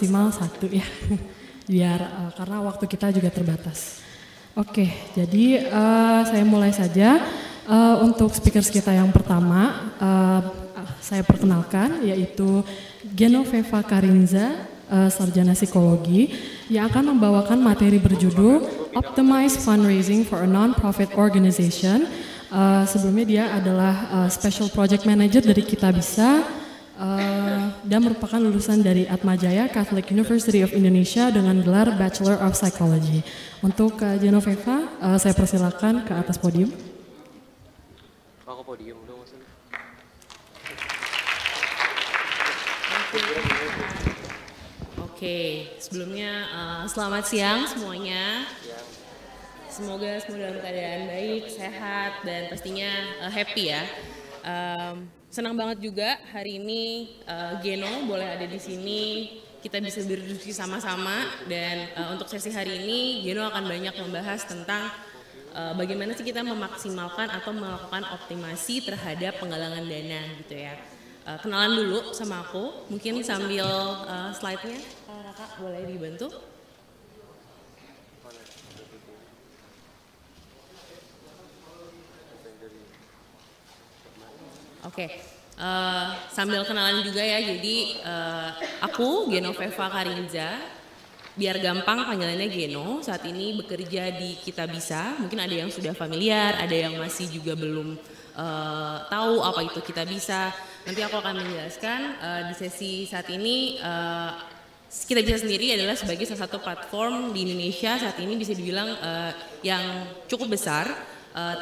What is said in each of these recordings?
maksimal 1 ya, biar karena waktu kita juga terbatas. Oke, jadi saya mulai saja. Untuk speakers kita yang pertama, saya perkenalkan yaitu Genoveva Karinza, sarjana psikologi, yang akan membawakan materi berjudul Optimize Fundraising for a Non-Profit Organization. Sebelumnya dia adalah Special Project Manager dari Kitabisa dan merupakan lulusan dari Atmajaya Catholic University of Indonesia dengan gelar Bachelor of Psychology. Untuk Genoveva, saya persilakan ke atas podium. Ke podium dong maksudnya. Oke, sebelumnya selamat siang semuanya. Semoga semua dalam keadaan baik, sehat, dan pastinya happy ya. Senang banget juga hari ini Geno boleh ada di sini. Kita bisa berdiskusi sama-sama dan untuk sesi hari ini Geno akan banyak membahas tentang bagaimana sih kita memaksimalkan atau melakukan optimasi terhadap penggalangan dana gitu ya. Kenalan dulu sama aku, mungkin sambil slide-nya. Kakak boleh dibantu? Oke, sambil kenalan juga ya, jadi aku Genoveva Karinza, biar gampang panggilannya Geno, saat ini bekerja di Kitabisa, mungkin ada yang sudah familiar, ada yang masih juga belum tahu apa itu Kitabisa. Nanti aku akan menjelaskan di sesi saat ini. Kitabisa sendiri adalah sebagai salah satu platform di Indonesia saat ini bisa dibilang yang cukup besar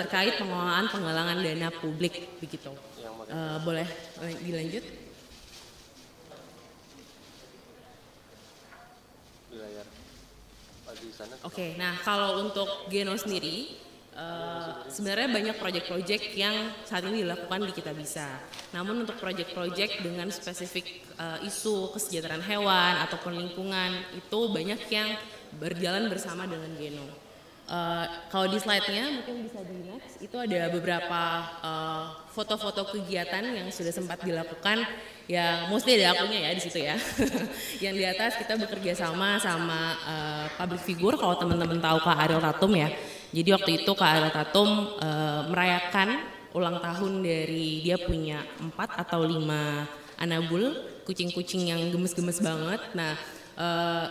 terkait pengelolaan penggalangan dana publik begitu. Boleh dilanjut? Oke, nah kalau untuk Geno sendiri sebenarnya banyak proyek-proyek yang saat ini dilakukan di Kitabisa. Namun untuk proyek-proyek dengan spesifik isu kesejahteraan hewan ataupun lingkungan itu banyak yang berjalan bersama dengan Geno. Kalau di slide-nya mungkin bisa di next, itu ada beberapa foto-foto kegiatan yang sudah sempat dilakukan, yang mostly ada akunya ya di situ ya. Yang di atas kita bekerja sama public figure, kalau teman-teman tahu Kak Ariel Tatum ya. Jadi waktu itu Kak Ariel Tatum merayakan ulang tahun dari dia punya 4 atau 5 anabul, kucing-kucing yang gemes-gemes banget. Nah,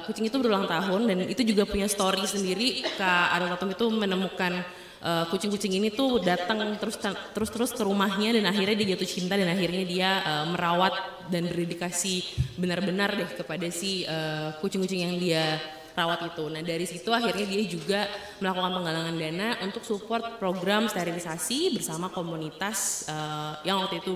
kucing itu berulang tahun dan itu juga punya story sendiri. Kak Ariel Tatum itu menemukan kucing-kucing ini tuh datang terus ke rumahnya dan akhirnya dia jatuh cinta dan akhirnya dia merawat dan berdedikasi benar-benar deh kepada si kucing-kucing yang dia rawat itu. Nah dari situ akhirnya dia juga melakukan penggalangan dana untuk support program sterilisasi bersama komunitas yang waktu itu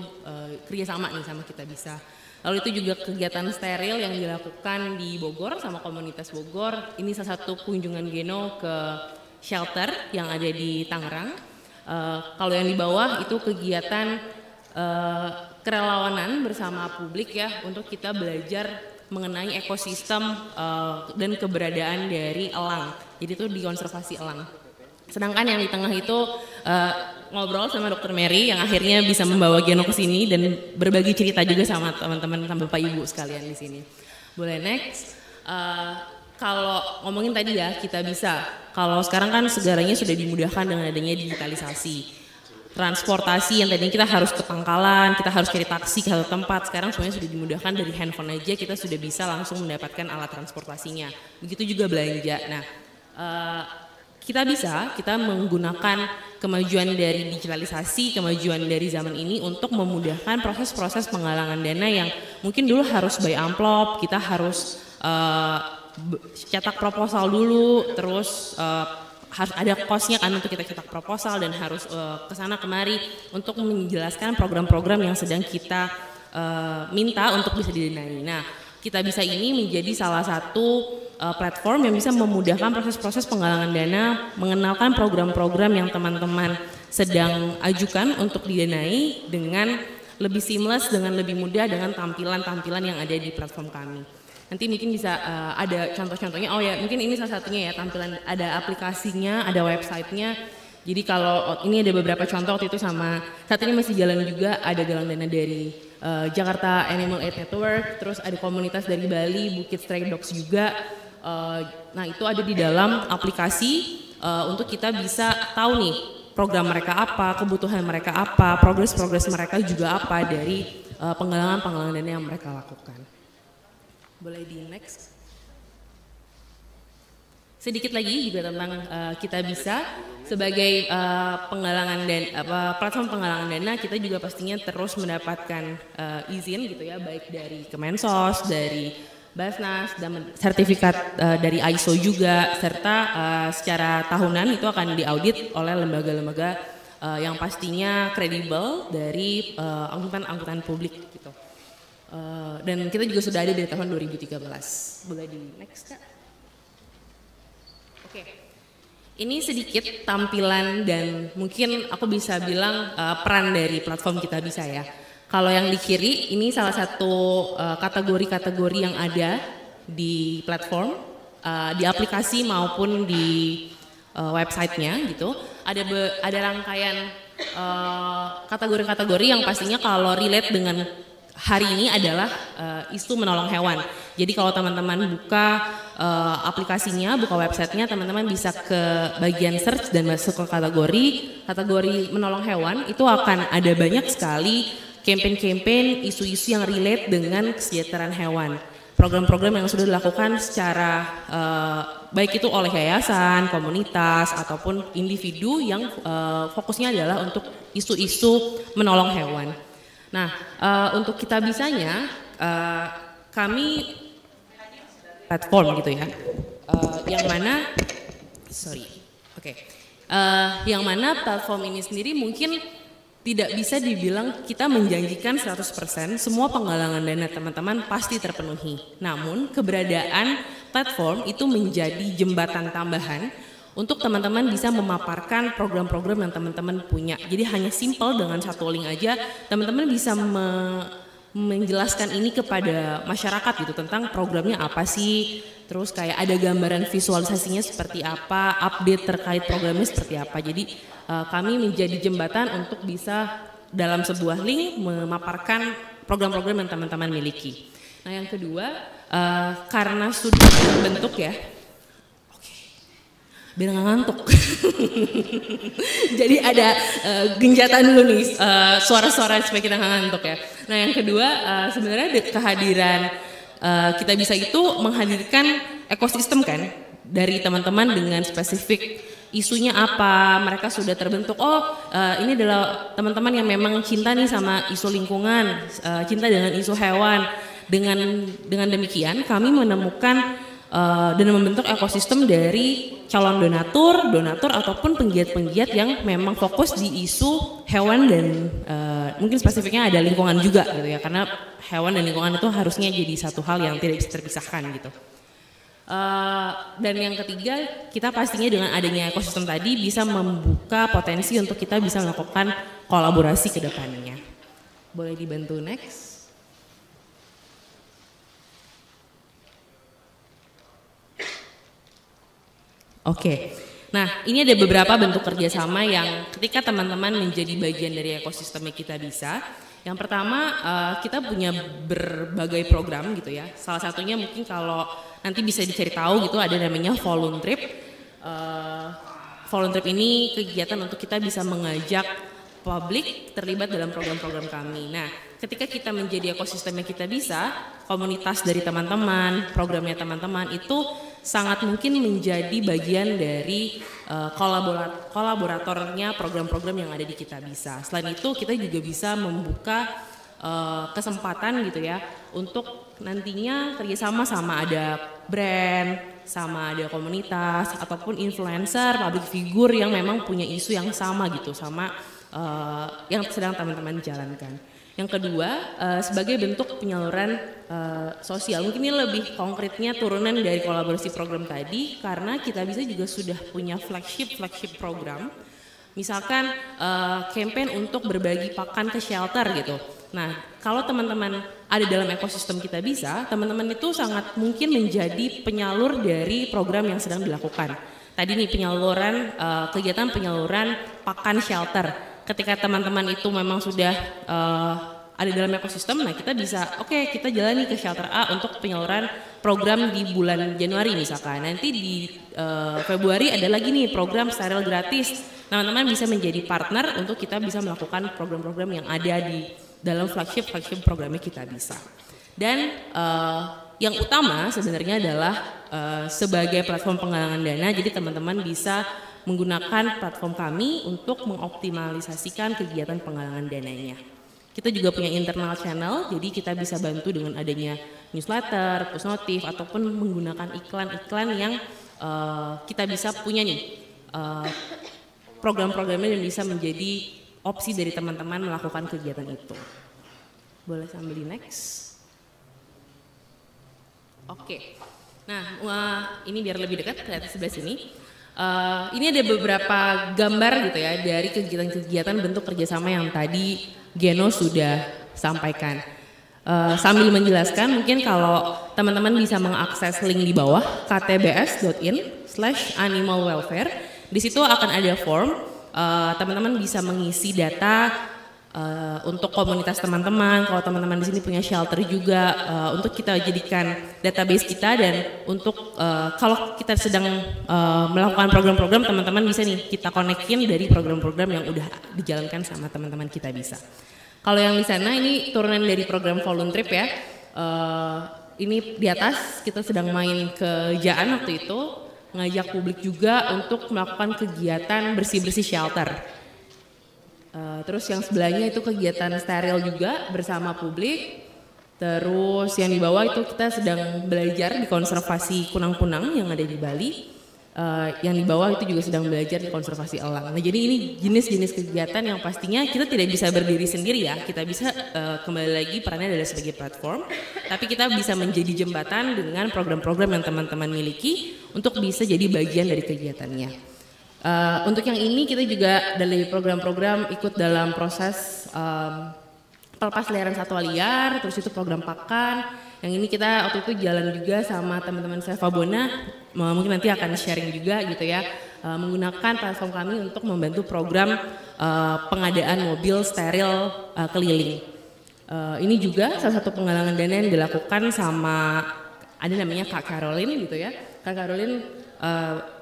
kerjasama nih sama Kitabisa. Lalu itu juga kegiatan steril yang dilakukan di Bogor sama komunitas Bogor. Ini salah satu kunjungan Geno ke shelter yang ada di Tangerang. Kalau yang di bawah itu kegiatan kerelawanan bersama publik ya untuk kita belajar mengenai ekosistem dan keberadaan dari elang. Jadi itu di konservasi elang. Sedangkan yang di tengah itu ngobrol sama Dr. Mary yang akhirnya bisa membawa Geno ke sini dan berbagi cerita juga sama teman-teman sama Bapak Ibu sekalian di sini. Boleh next. Kalau ngomongin tadi ya Kitabisa. Kalau sekarang kan segalanya sudah dimudahkan dengan adanya digitalisasi. Transportasi yang tadinya kita harus ke pangkalan, kita harus cari taksi ke satu tempat, sekarang semuanya sudah dimudahkan dari handphone aja kita sudah bisa langsung mendapatkan alat transportasinya. Begitu juga belanja. Nah, kita menggunakan kemajuan dari digitalisasi, kemajuan dari zaman ini untuk memudahkan proses-proses penggalangan dana yang mungkin dulu harus by amplop, kita harus cetak proposal dulu, terus harus ada cost-nya kan untuk kita cetak proposal dan harus kesana kemari untuk menjelaskan program-program yang sedang kita minta untuk bisa didanai. Nah, Kitabisa ini menjadi salah satu platform yang bisa memudahkan proses-proses penggalangan dana, mengenalkan program-program yang teman-teman sedang ajukan untuk didanai dengan lebih seamless, dengan lebih mudah, dengan tampilan-tampilan yang ada di platform kami. Nanti mungkin bisa ada contoh-contohnya, oh ya mungkin ini salah satunya ya tampilan, ada aplikasinya, ada websitenya. Jadi kalau ini ada beberapa contoh waktu itu sama, saat ini masih jalan juga, ada galang dana dari Jakarta Animal Aid Network, terus ada komunitas dari Bali, Bukit Stray Dogs juga. Nah itu ada di dalam aplikasi untuk kita bisa tahu nih program mereka apa, kebutuhan mereka apa, progres mereka juga apa dari penggalangan dana yang mereka lakukan. Boleh di next. Sedikit lagi juga tentang kita bisa sebagai penggalangan dan platform penggalangan dana, kita juga pastinya terus mendapatkan izin gitu ya, baik dari Kemensos, dari Basnas, dan sertifikat dari ISO juga, serta secara tahunan itu akan diaudit oleh lembaga-lembaga yang pastinya kredibel dari angkutan publik gitu. Dan kita juga sudah ada dari tahun 2013. Boleh di next Kak? Oke. Ini sedikit tampilan dan mungkin aku bisa bilang peran dari platform Kita Bisa ya. Kalau yang di kiri ini salah satu kategori-kategori yang ada di platform, di aplikasi maupun di websitenya gitu. Ada rangkaian kategori-kategori yang pastinya kalau relate dengan hari ini adalah isu menolong hewan. Jadi kalau teman-teman buka aplikasinya, buka websitenya, teman-teman bisa ke bagian search dan masuk ke kategori menolong hewan. Itu akan ada banyak sekali campaign-campaign, isu-isu yang relate dengan kesejahteraan hewan. Program-program yang sudah dilakukan secara baik itu oleh yayasan, komunitas, ataupun individu yang fokusnya adalah untuk isu-isu menolong hewan. Nah, untuk Kita Bisanya, kami platform gitu ya, yang mana, yang mana platform ini sendiri mungkin tidak bisa dibilang kita menjanjikan 100% semua penggalangan dana teman-teman pasti terpenuhi. Namun keberadaan platform itu menjadi jembatan tambahan untuk teman-teman bisa memaparkan program-program yang teman-teman punya. Jadi hanya simple dengan satu link aja, teman-teman bisa menjelaskan ini kepada masyarakat gitu tentang programnya apa sih, terus kayak ada gambaran visualisasinya seperti apa, update terkait programnya seperti apa. Jadi kami menjadi jembatan untuk bisa dalam sebuah link memaparkan program-program yang teman-teman miliki. Nah yang kedua, karena sudah terbentuk ya, biar nggak ngantuk. Jadi ada genjatan dulu nih, suara-suara supaya kita nggak ngantuk ya. Nah yang kedua, sebenarnya kehadiran Kita Bisa itu menghadirkan ekosistem kan dari teman-teman dengan spesifik isunya apa, mereka sudah terbentuk. Oh ini adalah teman-teman yang memang cinta nih sama isu lingkungan, cinta dengan isu hewan. Dengan demikian kami menemukan dan membentuk ekosistem dari calon donatur ataupun penggiat-penggiat yang memang fokus di isu hewan dan mungkin spesifiknya ada lingkungan juga gitu ya, karena hewan dan lingkungan itu harusnya jadi satu hal yang tidak bisa terpisahkan gitu. Dan yang ketiga, kita pastinya dengan adanya ekosistem tadi bisa membuka potensi untuk kita bisa melakukan kolaborasi ke depannya. Boleh dibantu next? Oke, nah ini ada beberapa bentuk kerjasama yang ketika teman-teman menjadi bagian dari ekosistemnya Kita Bisa. Yang pertama kita punya berbagai program gitu ya. Salah satunya mungkin kalau nanti bisa dicari tahu gitu ada namanya Voluntrip. Voluntrip ini kegiatan untuk kita bisa mengajak publik terlibat dalam program-program kami. Nah, ketika kita menjadi ekosistemnya Kita Bisa, komunitas dari teman-teman, programnya teman-teman itu sangat mungkin menjadi bagian dari kolaboratornya program-program yang ada di Kita Bisa. Selain itu, kita juga bisa membuka kesempatan gitu ya untuk nantinya kerjasama sama ada brand, sama ada komunitas ataupun influencer, public figure yang memang punya isu yang sama gitu sama yang sedang teman-teman jalankan. Yang kedua, sebagai bentuk penyaluran sosial, mungkin ini lebih konkretnya turunan dari kolaborasi program tadi, karena Kita Bisa juga sudah punya flagship program, misalkan campaign untuk berbagi pakan ke shelter gitu. Nah, kalau teman-teman ada dalam ekosistem Kita Bisa, teman-teman itu sangat mungkin menjadi penyalur dari program yang sedang dilakukan. Tadi nih penyaluran, kegiatan penyaluran pakan shelter. Ketika teman-teman itu memang sudah ada dalam ekosistem, nah kita bisa kita jalani ke shelter A untuk penyaluran program di bulan Januari misalkan. Nanti di Februari ada lagi nih program steril gratis. Teman-teman bisa menjadi partner untuk kita bisa melakukan program-program yang ada di dalam flagship programnya kita bisa. Dan yang utama sebenarnya adalah sebagai platform penggalangan dana, jadi teman-teman bisa menggunakan platform kami untuk mengoptimalisasikan kegiatan penggalangan dananya. Kita juga punya internal channel, jadi kita bisa bantu dengan adanya newsletter, push notif, ataupun menggunakan iklan-iklan yang kita bisa punya nih program-programnya yang bisa menjadi opsi dari teman-teman melakukan kegiatan itu. Boleh sambil di next. Oke. Nah, ini biar lebih dekat, lihat sebelah sini. Ini ada beberapa gambar gitu ya dari kegiatan-kegiatan bentuk kerjasama yang tadi Geno sudah sampaikan. Sambil menjelaskan, mungkin kalau teman-teman bisa mengakses link di bawah ktbs.in/animal-welfare. Di situ akan ada form, teman-teman bisa mengisi data untuk komunitas teman-teman. Kalau teman-teman di sini punya shelter juga, untuk kita jadikan database kita, dan untuk kalau kita sedang melakukan program-program, teman-teman bisa nih kita konekin dari program-program yang udah dijalankan sama teman-teman kita bisa. Kalau yang di sana ini turunan dari program Voluntrip ya. Ini di atas kita sedang main ke Jaan waktu itu, ngajak publik juga untuk melakukan kegiatan bersih-bersih shelter. Terus yang sebelahnya itu kegiatan steril juga bersama publik. Terus yang di bawah itu kita sedang belajar di konservasi kunang-kunang yang ada di Bali. Yang di bawah itu juga sedang belajar di konservasi elang. Nah, jadi ini jenis-jenis kegiatan yang pastinya kita tidak bisa berdiri sendiri ya. Kita bisa kembali lagi perannya adalah sebagai platform, tapi kita bisa menjadi jembatan dengan program-program yang teman-teman miliki untuk bisa jadi bagian dari kegiatannya. Untuk yang ini kita juga dari program-program ikut dalam proses pelepas liaran satwa liar, terus itu program pakan. Yang ini kita waktu itu jalan juga sama teman-teman saya Fabona, mungkin nanti akan sharing juga gitu ya, menggunakan platform kami untuk membantu program pengadaan mobil steril keliling. Ini juga salah satu penggalangan dana yang dilakukan sama ada namanya Kak Caroline gitu ya. Kak Caroline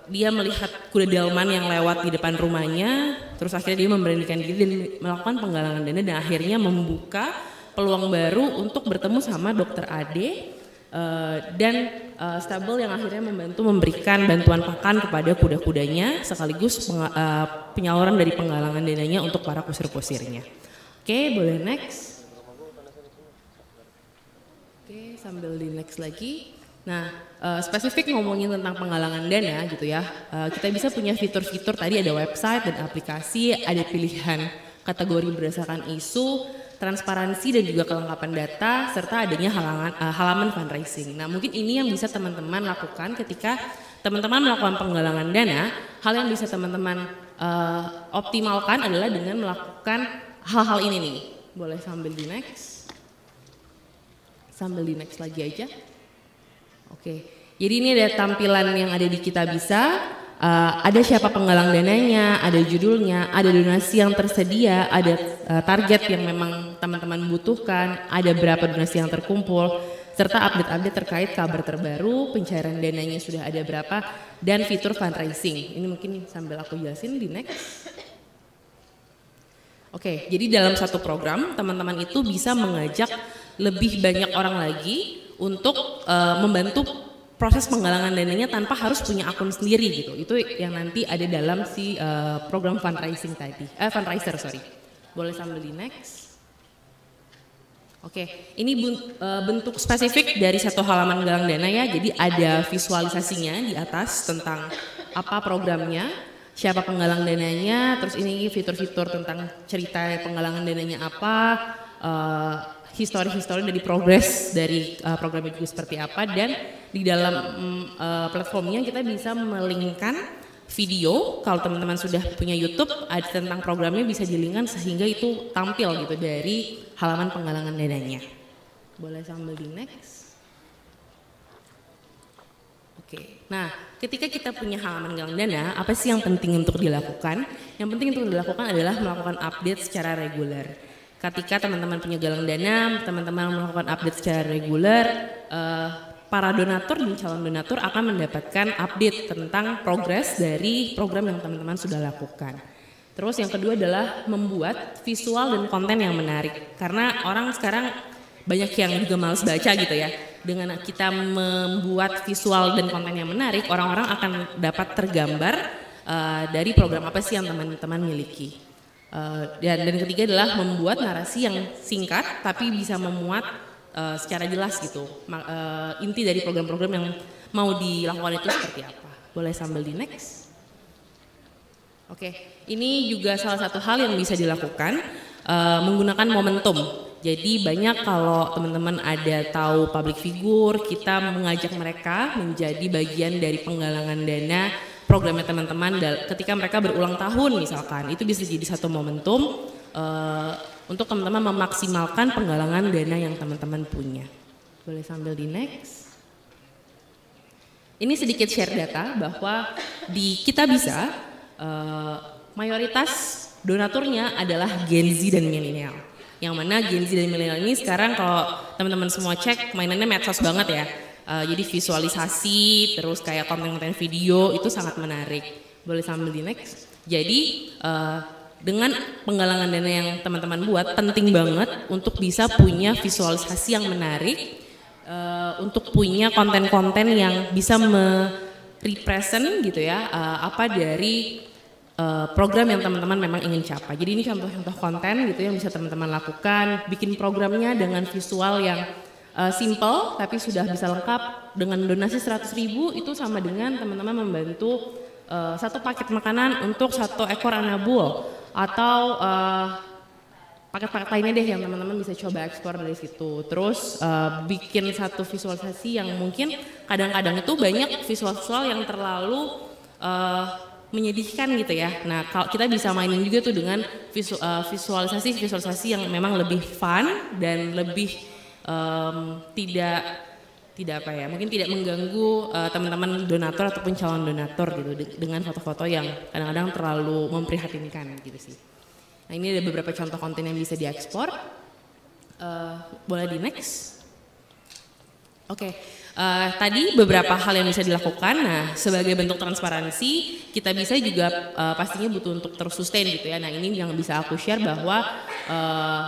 dia melihat kuda delman yang lewat di depan rumahnya, terus akhirnya dia memberanikan diri dan melakukan penggalangan dana dan akhirnya membuka peluang baru untuk bertemu sama Dokter Ade dan Stable yang akhirnya membantu memberikan bantuan pakan kepada kuda-kudanya sekaligus penyaluran dari penggalangan dananya untuk para kusir-kusirnya. Oke, boleh next. Oke, sambil di next lagi. Nah, spesifik ngomongin tentang penggalangan dana gitu ya, kita bisa punya fitur-fitur tadi, ada website dan aplikasi, ada pilihan kategori berdasarkan isu, transparansi dan juga kelengkapan data, serta adanya halaman fundraising. Nah, mungkin ini yang bisa teman-teman lakukan ketika teman-teman melakukan penggalangan dana. Hal yang bisa teman-teman optimalkan adalah dengan melakukan hal-hal ini nih. Boleh sambil di next. Sambil di next lagi aja. Oke, jadi ini ada tampilan yang ada di Kita Bisa. Ada siapa penggalang dananya, ada judulnya, ada donasi yang tersedia, ada target yang memang teman-teman butuhkan, ada berapa donasi yang terkumpul, serta update-update terkait kabar terbaru, pencairan dananya sudah ada berapa, dan fitur fundraising. Ini mungkin sambil aku jelasin di next. Oke, jadi dalam satu program teman-teman itu bisa mengajak lebih banyak orang lagi untuk membantu proses penggalangan dananya tanpa harus punya akun sendiri gitu. Itu yang nanti ada dalam si program fundraising tadi. Fundraiser, sorry. Boleh sambil di next. Oke, ini bentuk spesifik dari satu halaman galang dana ya. Jadi ada visualisasinya di atas tentang apa programnya, siapa penggalang dananya, terus ini fitur-fitur tentang cerita penggalangan dananya apa, histori-histori dari progres dari program itu seperti apa, dan di dalam platformnya kita bisa melinkkan video. Kalau teman-teman sudah punya YouTube, ada tentang programnya bisa dilinkkan sehingga itu tampil gitu dari halaman penggalangan dananya. Boleh sambil di next. Oke, nah ketika kita punya halaman galang dana, apa sih yang penting untuk dilakukan? Yang penting untuk dilakukan adalah melakukan update secara reguler. ketika teman-teman punya galang dana, teman-teman melakukan update secara reguler, para donatur dan calon donatur akan mendapatkan update tentang progres dari program yang teman-teman sudah lakukan. Terus yang kedua adalah membuat visual dan konten yang menarik. Karena orang sekarang banyak yang juga malas baca gitu ya. Dengan kita membuat visual dan konten yang menarik, orang-orang akan dapat tergambar dari program apa sih yang teman-teman miliki. Dan ketiga adalah membuat narasi yang singkat tapi bisa memuat secara jelas gitu. Inti dari program-program yang mau dilakukan itu seperti apa. Boleh sambil di next. Oke, ini juga salah satu hal yang bisa dilakukan menggunakan momentum. Jadi banyak kalau teman-teman ada tahu public figure, kita mengajak mereka menjadi bagian dari penggalangan dana programnya teman-teman ketika mereka berulang tahun misalkan. Itu bisa jadi satu momentum untuk teman-teman memaksimalkan penggalangan dana yang teman-teman punya. Boleh sambil di next. Ini sedikit share data bahwa di Kita Bisa mayoritas donaturnya adalah Gen Z dan milenial. Yang mana Gen Z dan milenial ini sekarang kalau teman-teman semua cek mainannya medsos banget ya. Jadi visualisasi, terus kayak konten-konten video itu sangat menarik. Boleh sambil di next. Jadi dengan penggalangan dana yang teman-teman buat penting banget untuk bisa punya visualisasi yang menarik, untuk punya konten-konten yang bisa merepresent gitu ya apa dari program yang teman-teman memang ingin capai. Jadi ini contoh-contoh konten gitu yang bisa teman-teman lakukan, bikin programnya dengan visual yang simple tapi sudah bisa lengkap. Dengan donasi 100.000 itu sama dengan teman-teman membantu satu paket makanan untuk 1 ekor anabul atau paket-paket lainnya deh yang teman-teman bisa coba eksplor dari situ. Terus bikin satu visualisasi yang mungkin kadang-kadang itu banyak visual-visual yang terlalu menyedihkan gitu ya. Nah, kalau kita bisa mainin juga tuh dengan visualisasi yang memang lebih fun dan lebih tidak apa ya, mungkin tidak mengganggu teman-teman donatur ataupun calon donatur gitu dengan foto-foto yang kadang-kadang terlalu memprihatinkan gitu sih. Nah, ini ada beberapa contoh konten yang bisa diekspor. Boleh di next. Oke. Tadi beberapa hal yang bisa dilakukan. Nah, sebagai bentuk transparansi, Kita Bisa juga pastinya butuh untuk terus sustain gitu ya. Nah, ini yang bisa aku share bahwa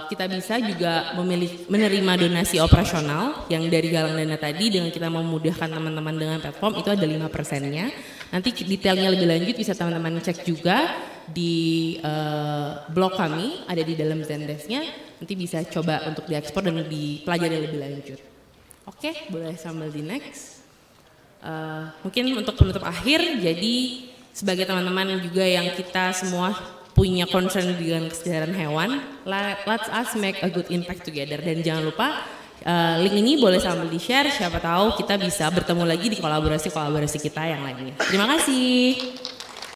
Kita Bisa juga menerima donasi operasional yang dari galang dana tadi dengan kita memudahkan teman-teman dengan platform itu ada 5%-nya. Nanti detailnya lebih lanjut bisa teman-teman cek juga di blog kami, ada di dalam Zendesk-nya. Nanti bisa coba untuk diekspor dan dipelajari lebih lanjut. Oke, boleh sambil di next. Mungkin untuk penutup akhir, jadi sebagai teman-teman juga yang kita semua punya concern dengan kesejahteraan hewan, let's us make a good impact together. Dan jangan lupa link ini boleh sambil di share, siapa tahu kita bisa bertemu lagi di kolaborasi-kolaborasi kita yang lainnya. Terima kasih.